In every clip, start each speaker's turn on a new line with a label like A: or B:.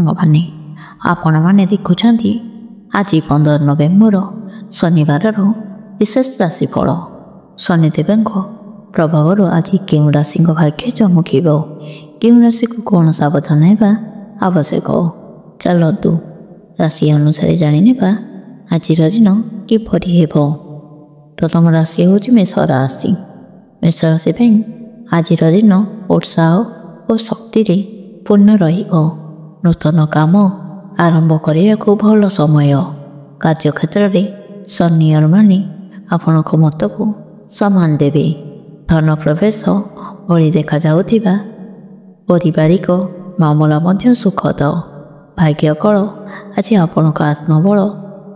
A: ସାଙ୍ଗମାନେ ଆପଣମାନେ ଦେଖୁଛନ୍ତି ଆଜି 15 ନଭେମ୍ବର ଶନିବାରର ବିଶେଷ ରାଶିଫଳ। ଶନିଦେବଙ୍କ ପ୍ରଭାବରୁ ଆଜି କେଉଁ ରାଶିଙ୍କ ଭାଗ୍ୟ ଚମକିବ, କେଉଁ ରାଶିକୁ କ'ଣ ସାବଧାନ ହେବା ଆବଶ୍ୟକ, ଚାଲନ୍ତୁ ରାଶି ଅନୁସାରେ ଜାଣିନେବା ଆଜିର ଦିନ କିପରି ହେବ। ପ୍ରଥମ ରାଶି ହେଉଛି ମେଷ ରାଶି। ମେଷ ରାଶି ପାଇଁ ଆଜିର ଦିନ ଉତ୍ସାହ ଓ ଶକ୍ତିରେ ପୂର୍ଣ୍ଣ ରହିବ। ନୂତନ କାମ ଆରମ୍ଭ କରିବାକୁ ଭଲ ସମୟ। କାର୍ଯ୍ୟକ୍ଷେତ୍ରରେ ସିନିୟରମାନେ ଆପଣଙ୍କ ମତକୁ ସମ୍ମାନ ଦେବେ। ଧନ ପ୍ରବେଶ ଭଳି ଦେଖାଯାଉଥିବା ପାରିବାରିକ ମାମଲା ମଧ୍ୟ ସୁଖଦ। ଭାଗ୍ୟଫଳ ଆଜି ଆପଣଙ୍କ ଆତ୍ମବଳ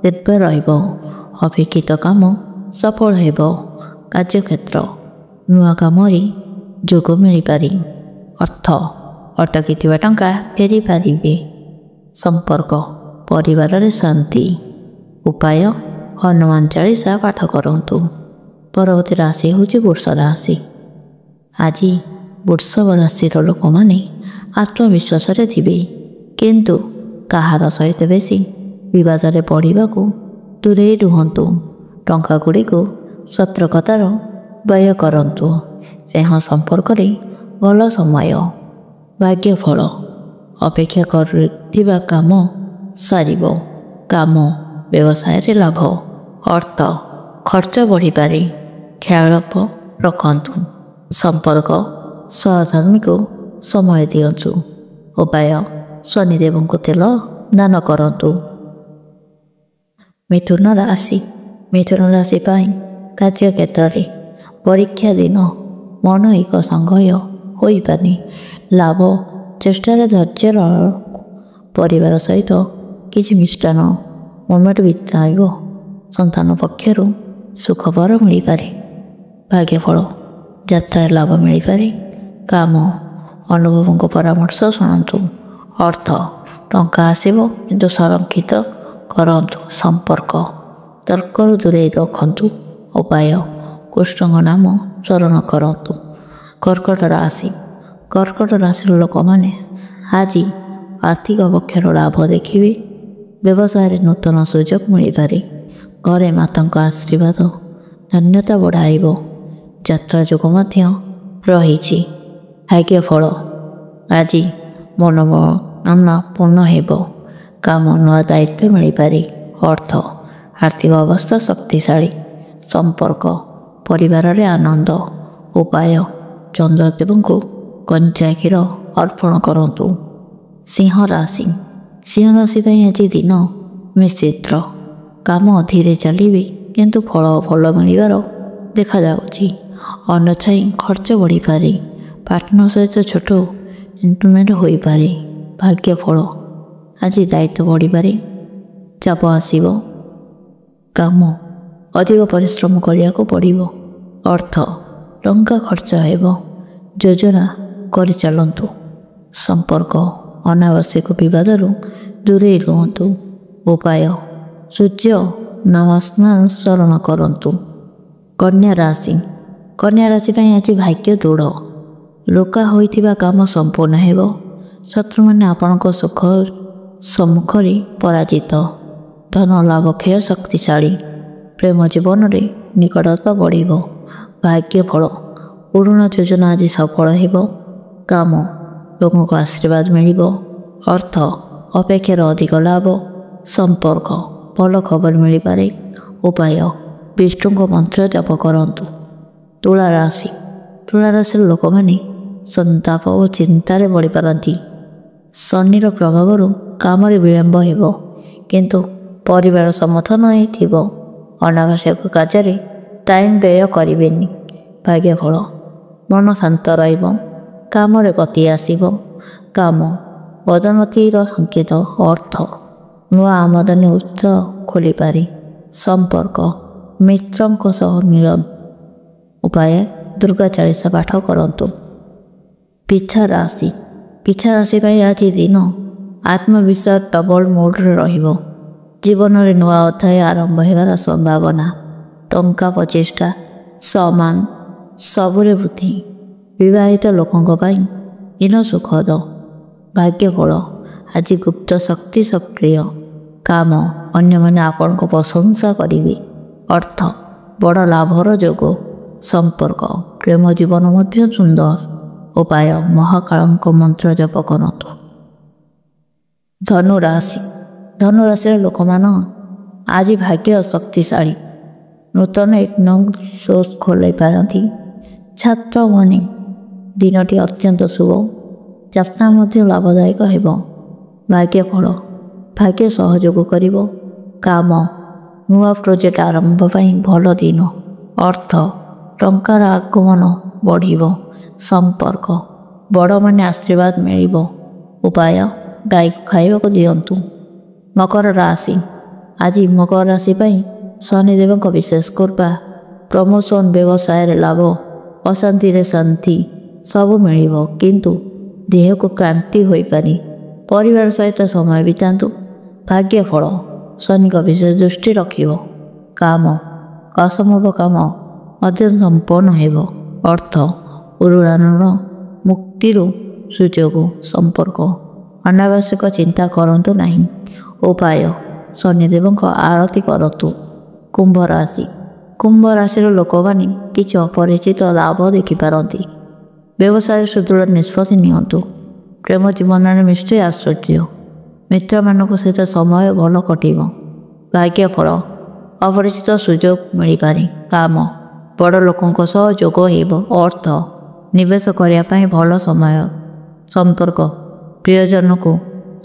A: ଦିବ୍ୟ ରହିବ। ଅପେକ୍ଷିତ କାମ ସଫଳ ହେବ। କାର୍ଯ୍ୟକ୍ଷେତ୍ର ନୂଆ କାମରେ ଯୋଗ ମିଳିପାରେ। ଅର୍ଥ ଅଟକିଥିବା ଟଙ୍କା ଫେରିପାରିବେ। ସମ୍ପର୍କ ପରିବାରରେ ଶାନ୍ତି। ଉପାୟ ହନୁମାନ ଚାଳିଶା ପାଠ କରନ୍ତୁ। ପରବର୍ତ୍ତୀ ରାଶି ହେଉଛି ବୃଷ ରାଶି। ଆଜି ବୃଷ ରାଶିର ଲୋକମାନେ ଆତ୍ମବିଶ୍ୱାସରେ ଥିବେ, କିନ୍ତୁ କାହାର ସହିତ ବେଶୀ ବିବାଦରେ ପଡ଼ିବାକୁ ଦୂରେଇ ରୁହନ୍ତୁ। ଟଙ୍କାଗୁଡ଼ିକୁ ସତର୍କତାର ବ୍ୟୟ କରନ୍ତୁ। ସ୍ନେହ ସମ୍ପର୍କରେ ଭଲ ସମୟ। ଭାଗ୍ୟଫଳ ଅପେକ୍ଷା କରୁଥିବା କାମ ସାରିବ। କାମ ବ୍ୟବସାୟରେ ଲାଭ। ଅର୍ଥ ଖର୍ଚ୍ଚ ବଢ଼ିପାରେ, ଖ୍ୟାଲ ରଖନ୍ତୁ। ସମ୍ପର୍କ ସହଧର୍ମୀକୁ ସମୟ ଦିଅନ୍ତୁ। ଉପାୟ ଶନିଦେବଙ୍କୁ ତେଲ ଦାନ କରନ୍ତୁ। ମିଥୁନ ରାଶି। ମିଥୁନ ରାଶି ପାଇଁ କାର୍ଯ୍ୟକ୍ଷେତ୍ରରେ ପରୀକ୍ଷା ଦିନ ମନ ଏକ ସଂଘୟ ହୋଇପାରେ। ଲାଭ ଚେଷ୍ଟାରେ ଧୈର୍ଯ୍ୟ। ପରିବାର ସହିତ କିଛି ମିଷ୍ଟାନ୍ନ ମୋମେଣ୍ଟ ବିତାଇବ। ସନ୍ତାନ ପକ୍ଷରୁ ସୁଖବର ମିଳିପାରେ। ଭାଗ୍ୟଫଳ ଯାତ୍ରାରେ ଲାଭ ମିଳିପାରେ। କାମ ଅନୁଭବଙ୍କ ପରାମର୍ଶ ଶୁଣନ୍ତୁ। ଅର୍ଥ ଟଙ୍କା ଆସିବ, କିନ୍ତୁ ସଂରକ୍ଷିତ କରନ୍ତୁ। ସମ୍ପର୍କ ତର୍କରୁ ଦୂରେଇ ରଖନ୍ତୁ। ଉପାୟ କୃଷ୍ଣଙ୍କ ନାମ ସ୍ମରଣ କରନ୍ତୁ। କର୍କଟ ରାଶି। କର୍କଟ ରାଶିର ଲୋକମାନେ ଆଜି ଆର୍ଥିକ ପକ୍ଷରୁ ଲାଭ ଦେଖିବେ। ବ୍ୟବସାୟରେ ନୂତନ ସୁଯୋଗ ମିଳିପାରେ। ଘରେ ମାତାଙ୍କ ଆଶୀର୍ବାଦ ଧନ୍ୟତା ବଢ଼ାଇବ। ଯାତ୍ରା ଯୋଗ ମଧ୍ୟ ରହିଛି। ଭାଗ୍ୟଫଳ ଆଜି ମନୋକାମନା ପୂର୍ଣ୍ଣ ହେବ। କାମ ନୂଆ ଦାୟିତ୍ୱ ମିଳିପାରେ। ଅର୍ଥ ଆର୍ଥିକ ଅବସ୍ଥା ଶକ୍ତିଶାଳୀ। ସମ୍ପର୍କ ପରିବାରରେ ଆନନ୍ଦ। ଉପାୟ ଚନ୍ଦ୍ରଦେବଙ୍କୁ କଞ୍ଚା କ୍ଷୀର ଅର୍ପଣ କରନ୍ତୁ। ସିଂହ ରାଶି। ସିଂହ ରାଶି ପାଇଁ ଆଜି ଦିନ ମିଶ୍ରିତ। କାମ ଧୀରେ ଚାଲିବେ, କିନ୍ତୁ ଫଳ ଭଲ ମିଳିବାର ଦେଖାଯାଉଛି। ଅନଛାଇ ଖର୍ଚ୍ଚ ବଢ଼ିପାରେ। ପାର୍ଟନର ସହିତ ଛୋଟ ଇଣ୍ଟରନେଟ୍ ହୋଇପାରେ। ଭାଗ୍ୟଫଳ ଆଜି ଦାୟିତ୍ୱ ବଢ଼ିପାରେ, ଚାପ ଆସିବ। କାମ ଅଧିକ ପରିଶ୍ରମ କରିବାକୁ ପଡ଼ିବ। ଅର୍ଥ ଟଙ୍କା ଖର୍ଚ୍ଚ ହେବ। ଯୋଜନା କରିଚାଲନ୍ତୁ। ସମ୍ପର୍କ ଅନାବଶ୍ୟକ ବିବାଦରୁ ଦୂରେଇ ରୁହନ୍ତୁ। ଉପାୟ ସୂର୍ଯ୍ୟ ନମସ୍କାର କରନ୍ତୁ। କନ୍ୟା ରାଶି। କନ୍ୟା ରାଶି ପାଇଁ ଆଜି ଭାଗ୍ୟ ଦୃଢ଼। ରୋକା ହୋଇଥିବା କାମ ସମ୍ପୂର୍ଣ୍ଣ ହେବ। ଶତ୍ରୁମାନେ ଆପଣଙ୍କ ସୁଖ ସମ୍ମୁଖରେ ପରାଜିତ। ଧନ ଲାଭ କ୍ଷୟ ଶକ୍ତିଶାଳୀ। ପ୍ରେମ ଜୀବନରେ ନିକଟତା ବଢ଼ିବ। ଭାଗ୍ୟଫଳ ପୁରୁଣା ଯୋଜନା ଆଜି ସଫଳ ହେବ। କାମ ଲୋକଙ୍କ ଆଶୀର୍ବାଦ ମିଳିବ। ଅର୍ଥ ଅପେକ୍ଷାର ଅଧିକ ଲାଭ। ସମ୍ପର୍କ ଭଲ ଖବର ମିଳିପାରେ। ଉପାୟ ବିଷ୍ଣୁଙ୍କ ମନ୍ତ୍ର ଜପ କରନ୍ତୁ। ତୁଳା ରାଶି। ତୁଳା ରାଶିର ଲୋକମାନେ ସନ୍ତାପ ଓ ଚିନ୍ତାରେ ବଢ଼ିପାରନ୍ତି। ଶନିର ପ୍ରଭାବରୁ କାମରେ ବିଳମ୍ବ ହେବ, କିନ୍ତୁ ପରିବାର ସମର୍ଥନ ଥିବ। ଅନାବଶ୍ୟକ କାର୍ଯ୍ୟରେ ଟାଇମ୍ ବ୍ୟୟ କରିବେନି। ଭାଗ୍ୟଫଳ ମନ ଶାନ୍ତ ରହିବ। କାମରେ ଗତି ଆସିବ। କାମ ପଦୋନ୍ନତିର ସଂକେତ। ଅର୍ଥ ନୂଆ ଆମଦାନୀ ଉତ୍ସ ଖୋଲିପାରେ। ସମ୍ପର୍କ ମିତ୍ରଙ୍କ ସହ ମିଳନ। ଉପାୟ ଦୁର୍ଗା ଚାଳିଶା ପାଠ କରନ୍ତୁ। ପିଛା ରାଶି। ପିଛା ରାଶି ପାଇଁ ଆଜି ଦିନ ଆତ୍ମବିଶ୍ୱାସ ଡବଲ ମୋଡ଼ରେ ରହିବ। ଜୀବନରେ ନୂଆ ଅଧ୍ୟାୟ ଆରମ୍ଭ ହେବାର ସମ୍ଭାବନା। ଟଙ୍କା ପ୍ରଚେଷ୍ଟା ସମାନ ସବୁରେ ବୃଦ୍ଧି। ବିବାହିତ ଲୋକଙ୍କ ପାଇଁ ଦିନ ସୁଖଦ। ଭାଗ୍ୟଫଳ ଆଜି ଗୁପ୍ତ ଶକ୍ତି ସକ୍ରିୟ। କାମ, ଅନ୍ୟମାନେ ଆପଣଙ୍କ ପ୍ରଶଂସା କରିବେ। ଅର୍ଥ, ବଡ଼ ଲାଭର ଯୋଗ। ସମ୍ପର୍କ, ପ୍ରେମ ଜୀବନ ମଧ୍ୟ ସୁନ୍ଦର। ଉପାୟ, ମହାକାଳଙ୍କ ମନ୍ତ୍ର ଜପ କରନ୍ତୁ। ଧନୁରାଶି। ଧନୁରାଶିର ଲୋକମାନ ଆଜି ଭାଗ୍ୟ ଶକ୍ତିଶାଳୀ। ନୂତନ ସୋର୍ସ ଖୋଲାଇ ପାରନ୍ତି। ଛାତ୍ରମାନେ ଦିନଟି ଅତ୍ୟନ୍ତ ଶୁଭ। ଯାତ୍ରା ମଧ୍ୟ ଲାଭଦାୟକ ହେବ। ଭାଗ୍ୟ ଫଳ, ଭାଗ୍ୟ ସହଯୋଗ କରିବ। କାମ, ନୂଆ ପ୍ରୋଜେକ୍ଟ ଆରମ୍ଭ ପାଇଁ ଭଲ ଦିନ। ଅର୍ଥ, ଟଙ୍କାର ଆଗମନ ବଢ଼ିବ। ସମ୍ପର୍କ, ବଡ଼ମାନେ ଆଶୀର୍ବାଦ ମିଳିବ। ଉପାୟ, ଗାଈକୁ ଖାଇବାକୁ ଦିଅନ୍ତୁ। ମକର ରାଶି। ଆଜି ମକର ରାଶି ପାଇଁ ଶନିଦେବଙ୍କ ବିଶେଷ କୃପା। ପ୍ରମୋସନ୍, ବ୍ୟବସାୟରେ ଲାଭ, ଅଶାନ୍ତିରେ ଶାନ୍ତି ସବୁ ମିଳିବ। କିନ୍ତୁ ଦେହକୁ କ୍ଳାନ୍ତି ହୋଇପାରେ। ପରିବାର ସହିତ ସମୟ ବିତାନ୍ତୁ। ଭାଗ୍ୟ ଫଳ, ଶନିଙ୍କ ବିଶେଷ ଦୃଷ୍ଟି ରଖିବ। କାମ, ଅସମ୍ଭବ କାମ ମଧ୍ୟ ସମ୍ପନ୍ନ ହେବ। ଅର୍ଥ, ପୁରୁଣା ଋଣ ମୁକ୍ତିରୁ ସୁଯୋଗ। ସମ୍ପର୍କ, ଅନାବଶ୍ୟକ ଚିନ୍ତା କରନ୍ତୁ ନାହିଁ। ଉପାୟ, ଶନିଦେବଙ୍କ ଆଳତୀ କରନ୍ତୁ। କୁମ୍ଭ ରାଶି। କୁମ୍ଭ ରାଶିର ଲୋକମାନେ କିଛି ଅପରିଚିତ ଲାଭ ଦେଖିପାରନ୍ତି। ବ୍ୟବସାୟରେ ସୁଦୃଢ଼ ନିଷ୍ପତ୍ତି ନିଅନ୍ତୁ। ପ୍ରେମ ଜୀବନରେ ନିଶ୍ଚୟ ଆଶ୍ଚର୍ଯ୍ୟ। ମିତ୍ରମାନଙ୍କ ସହିତ ସମୟ ଭଲ କଟିବ। ଭାଗ୍ୟ ଫଳ, ଅପରିଚିତ ସୁଯୋଗ ମିଳିପାରେ। କାମ, ବଡ଼ ଲୋକଙ୍କ ସହ ଯୋଗ ହେବ। ଅର୍ଥ, ନିବେଶ କରିବା ପାଇଁ ଭଲ ସମୟ। ସମ୍ପର୍କ, ପ୍ରିୟଜନକୁ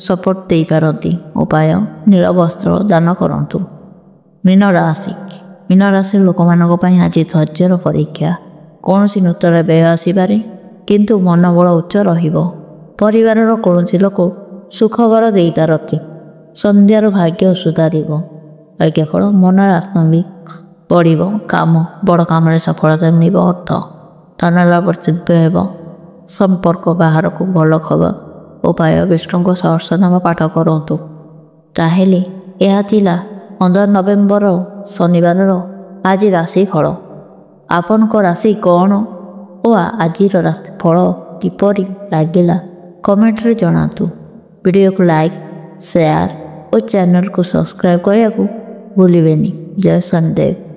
A: ସପୋର୍ଟ ଦେଇପାରନ୍ତି। ଉପାୟ, ନୀଳ ବସ୍ତ୍ର ଦାନ କରନ୍ତୁ। ମୀନ ରାଶି। ମୀନ ରାଶିର ଲୋକମାନଙ୍କ ପାଇଁ ଆଜି ଧୈର୍ଯ୍ୟର ପରୀକ୍ଷା। କୌଣସି ନୂତନ ବ୍ୟୟ ଆସିପାରେ, କିନ୍ତୁ ମନୋବଳ ଉଚ୍ଚ ରହିବ। ପରିବାରର କୌଣସି ଲୋକ ସୁଖବର ଦେଇପାରନ୍ତି। ସନ୍ଧ୍ୟାରୁ ଭାଗ୍ୟ ସୁଧାରିବ। ଭାଗ୍ୟ ଫଳ, ମନର ଆତ୍ମବିଶ୍ୱାସ ବଢ଼ିବ। କାମ, ବଡ଼ କାମରେ ସଫଳତା ମିଳିବ। ଅର୍ଥ, ଧନଲାଭ ସିଦ୍ଧ ହେବ। ସମ୍ପର୍କ, ବାହାରକୁ ଭଲ ଖବର। ଉପାୟ, ବିଷ୍ଣୁଙ୍କ ସହସ୍ରନାମ ପାଠ କରନ୍ତୁ। ତାହେଲେ ଏହା ଥିଲା 15 ନଭେମ୍ବର ଶନିବାରର ଆଜି ରାଶି ଫଳ। ଆପଣଙ୍କ ରାଶି କ'ଣ ଓ ଆଜିର ରାଶି ଫଳ କିପରି ଲାଗିଲା କମେଣ୍ଟରେ ଜଣାନ୍ତୁ। ଭିଡ଼ିଓକୁ ଲାଇକ୍, ସେୟାର ଓ ଚ୍ୟାନେଲକୁ ସବସ୍କ୍ରାଇବ୍ କରିବାକୁ ଭୁଲିବେନି। ଜୟ ଶନିଦେବ।